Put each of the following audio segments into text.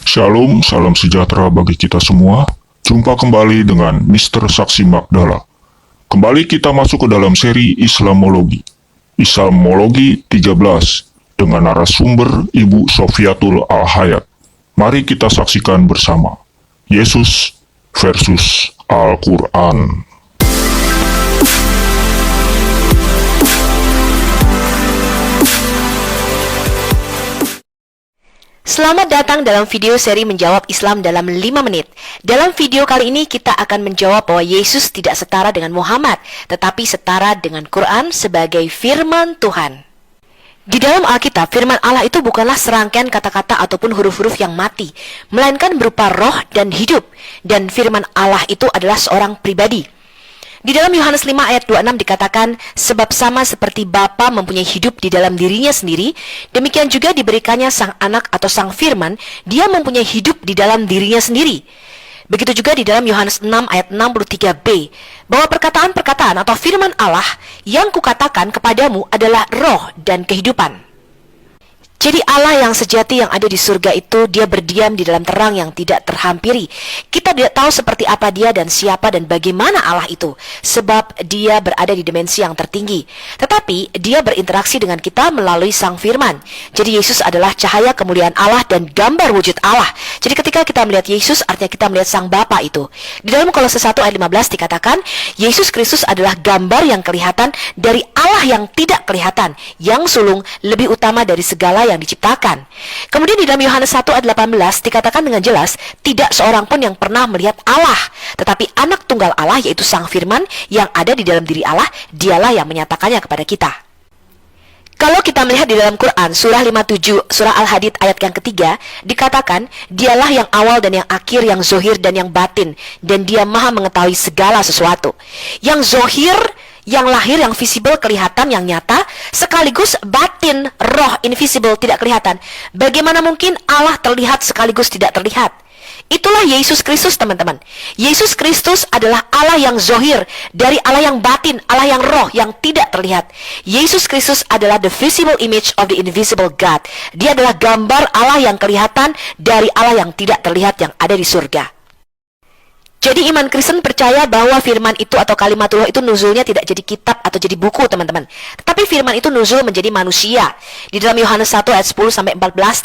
Shalom, salam sejahtera bagi kita semua. Jumpa kembali dengan Mr. Saksi Magdala. Kembali kita masuk ke dalam seri Islamologi. Islamologi 13 dengan narasumber Ibu Sofiatul Al-Hayat. Mari kita saksikan bersama. Yesus versus Al-Quran. Selamat datang dalam video seri Menjawab Islam dalam 5 menit. Dalam video kali ini kita akan menjawab bahwa Yesus tidak setara dengan Muhammad, tetapi setara dengan Quran sebagai firman Tuhan. Di dalam Alkitab, firman Allah itu bukanlah serangkaian kata-kata ataupun huruf-huruf yang mati, melainkan berupa roh dan hidup. Dan firman Allah itu adalah seorang pribadi. Di dalam Yohanes 5 ayat 26 dikatakan, sebab sama seperti Bapa mempunyai hidup di dalam dirinya sendiri, demikian juga diberikannya sang anak atau sang firman, dia mempunyai hidup di dalam dirinya sendiri. Begitu juga di dalam Yohanes 6 ayat 63b, bahwa perkataan-perkataan atau firman Allah yang kukatakan kepadamu adalah roh dan kehidupan. Jadi Allah yang sejati yang ada di surga itu, dia berdiam di dalam terang yang tidak terhampiri. Kita tidak tahu seperti apa dia dan siapa dan bagaimana Allah itu, sebab dia berada di dimensi yang tertinggi. Tetapi dia berinteraksi dengan kita melalui sang firman. Jadi Yesus adalah cahaya kemuliaan Allah dan gambar wujud Allah. Jadi ketika kita melihat Yesus, artinya kita melihat sang Bapa itu. Di dalam Kolose 1 ayat 15 dikatakan, Yesus Kristus adalah gambar yang kelihatan dari Allah yang tidak kelihatan, yang sulung lebih utama dari segala yang diciptakan. Kemudian di dalam Yohanes 1 ayat 18 dikatakan dengan jelas, tidak seorang pun yang pernah melihat Allah, tetapi anak tunggal Allah yaitu sang firman yang ada di dalam diri Allah, dialah yang menyatakannya kepada kita. Kalau kita melihat di dalam Quran, surah 57, surah Al-Hadid ayat yang ketiga, dikatakan, dialah yang awal dan yang akhir, yang zohir dan yang batin, dan dia maha mengetahui segala sesuatu. Yang zohir, yang lahir, yang visible, kelihatan, yang nyata, sekaligus batin, roh, invisible, tidak kelihatan. Bagaimana mungkin Allah terlihat sekaligus tidak terlihat? Itulah Yesus Kristus, teman-teman. Yesus Kristus adalah Allah yang zohir, dari Allah yang batin, Allah yang roh, yang tidak terlihat. Yesus Kristus adalah the visible image of the invisible God. Dia adalah gambar Allah yang kelihatan dari Allah yang tidak terlihat yang ada di surga. Jadi iman Kristen percaya bahwa firman itu atau kalimatullah itu nuzulnya tidak jadi kitab atau jadi buku, teman-teman. Tetapi firman itu nuzul menjadi manusia. Di dalam Yohanes 1 ayat 10-14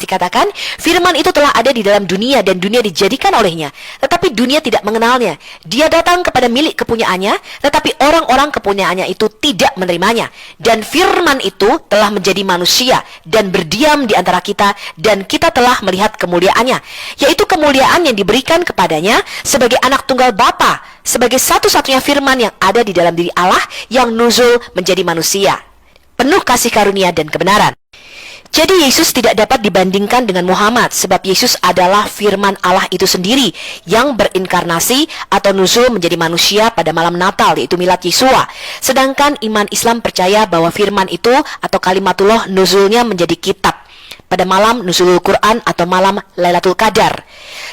dikatakan, firman itu telah ada di dalam dunia dan dunia dijadikan olehnya. Tetapi dunia tidak mengenalnya. Dia datang kepada milik kepunyaannya, tetapi orang-orang kepunyaannya itu tidak menerimanya. Dan firman itu telah menjadi manusia dan berdiam di antara kita, dan kita telah melihat kemuliaannya, yaitu kemuliaan yang diberikan kepadanya sebagai anak tunggal Bapa, sebagai satu-satunya firman yang ada di dalam diri Allah yang nuzul menjadi manusia, penuh kasih karunia dan kebenaran. Jadi Yesus tidak dapat dibandingkan dengan Muhammad, sebab Yesus adalah firman Allah itu sendiri yang berinkarnasi atau nuzul menjadi manusia pada malam Natal, yaitu Milad Yesua. Sedangkan iman Islam percaya bahwa firman itu atau kalimatullah nuzulnya menjadi kitab pada malam nuzulul Quran atau malam Lailatul Qadar.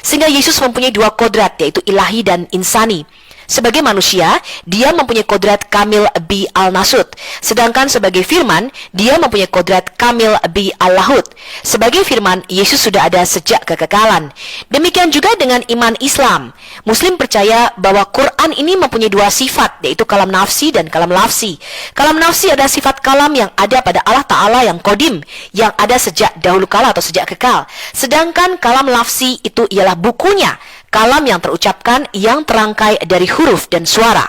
Sehingga Yesus mempunyai dua kodrat, yaitu ilahi dan insani. Sebagai manusia, dia mempunyai kodrat kamil bi al-nasut. Sedangkan sebagai firman, dia mempunyai kodrat kamil bi al-lahut. Sebagai firman, Yesus sudah ada sejak kekekalan. Demikian juga dengan iman Islam. Muslim percaya bahwa Quran ini mempunyai dua sifat, yaitu kalam nafsi dan kalam lafsi. Kalam nafsi adalah sifat kalam yang ada pada Allah Ta'ala yang kodim, yang ada sejak dahulu kala atau sejak kekal. Sedangkan kalam lafsi itu ialah bukunya, kalam yang terucapkan, yang terangkai dari huruf dan suara.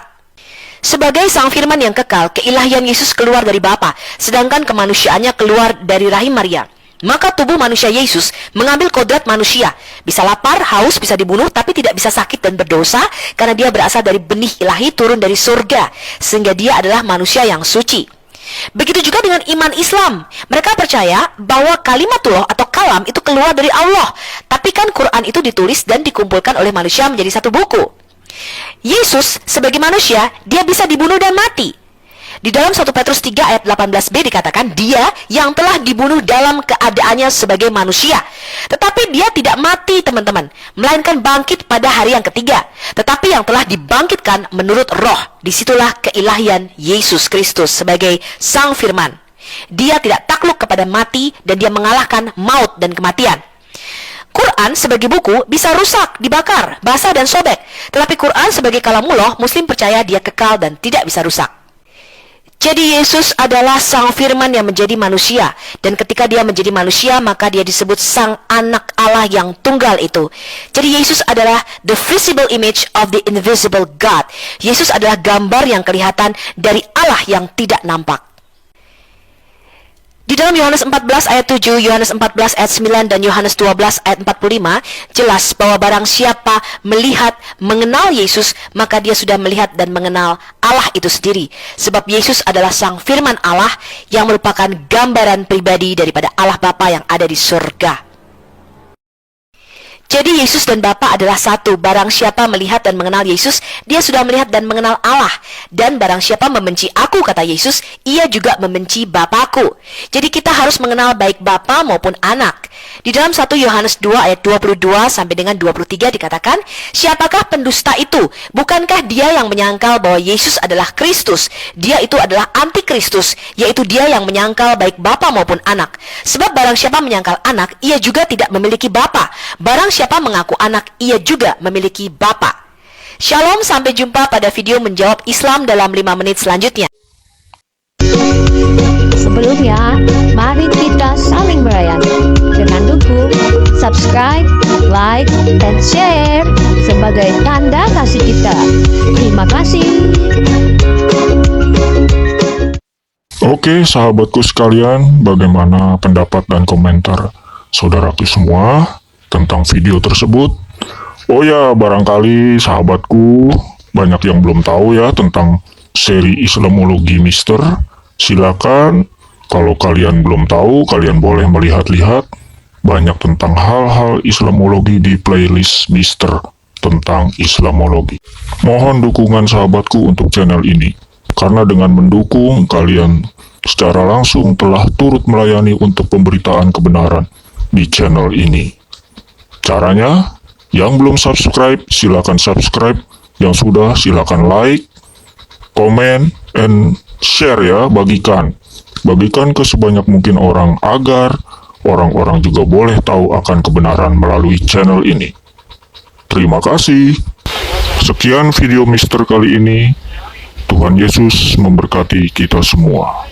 Sebagai sang firman yang kekal, keilahian Yesus keluar dari Bapa, sedangkan kemanusiaannya keluar dari rahim Maria. Maka tubuh manusia Yesus mengambil kodrat manusia. Bisa lapar, haus, bisa dibunuh, tapi tidak bisa sakit dan berdosa, karena dia berasal dari benih ilahi turun dari surga, sehingga dia adalah manusia yang suci. Begitu juga dengan iman Islam. Mereka percaya bahwa kalimatullah atau kalam itu keluar dari Allah. Tapi kan Quran itu ditulis dan dikumpulkan oleh manusia menjadi satu buku. Yesus sebagai manusia, dia bisa dibunuh dan mati. Di dalam 1 Petrus 3 ayat 18b dikatakan, dia yang telah dibunuh dalam keadaannya sebagai manusia. Tetapi dia tidak mati, teman-teman, melainkan bangkit pada hari yang ketiga. Tetapi yang telah dibangkitkan menurut roh. Disitulah keilahian Yesus Kristus sebagai sang firman. Dia tidak takluk kepada mati dan dia mengalahkan maut dan kematian. Quran sebagai buku bisa rusak, dibakar, basah dan sobek. Tetapi Quran sebagai kalamullah, Muslim percaya dia kekal dan tidak bisa rusak. Jadi Yesus adalah Sang Firman yang menjadi manusia. Dan ketika dia menjadi manusia, maka dia disebut Sang Anak Allah yang tunggal itu. Jadi Yesus adalah the visible image of the invisible God. Yesus adalah gambar yang kelihatan dari Allah yang tidak nampak. Di dalam Yohanes 14 ayat 7, Yohanes 14 ayat 9, dan Yohanes 12 ayat 45, jelas bahwa barang siapa melihat, mengenal Yesus, maka dia sudah melihat dan mengenal Allah itu sendiri. Sebab Yesus adalah Sang Firman Allah yang merupakan gambaran pribadi daripada Allah Bapa yang ada di surga. Jadi Yesus dan Bapa adalah satu. Barang siapa melihat dan mengenal Yesus, dia sudah melihat dan mengenal Allah. Dan barang siapa membenci aku, kata Yesus, ia juga membenci Bapakku. Jadi kita harus mengenal baik Bapa maupun anak. Di dalam 1 Yohanes 2 ayat 22 sampai dengan 23 dikatakan, siapakah pendusta itu? Bukankah dia yang menyangkal bahwa Yesus adalah Kristus? Dia itu adalah antikristus, yaitu dia yang menyangkal baik Bapa maupun anak. Sebab barang siapa menyangkal anak, ia juga tidak memiliki Bapa. Barang siapa mengaku anak, ia juga memiliki Bapa. Shalom, sampai jumpa pada video menjawab Islam dalam 5 menit selanjutnya. Sebelumnya, mari kita saling melayani dengan dukung, subscribe, like, dan share sebagai tanda kasih kita. Terima kasih. Oke, sahabatku sekalian, bagaimana pendapat dan komentar saudaraku semua tentang video tersebut? Oh ya, barangkali sahabatku banyak yang belum tahu ya tentang seri Islamologi Mister. Silakan, kalau kalian belum tahu, kalian boleh melihat-lihat banyak tentang hal-hal Islamologi di playlist Mister tentang Islamologi. Mohon dukungan sahabatku untuk channel ini, karena dengan mendukung, kalian secara langsung telah turut melayani untuk pemberitaan kebenaran di channel ini. Caranya, yang belum subscribe, silakan subscribe. Yang sudah, silakan like, komen, and share ya, bagikan. Bagikan ke sebanyak mungkin orang agar orang-orang juga boleh tahu akan kebenaran melalui channel ini. Terima kasih. Sekian video Mister kali ini. Tuhan Yesus memberkati kita semua.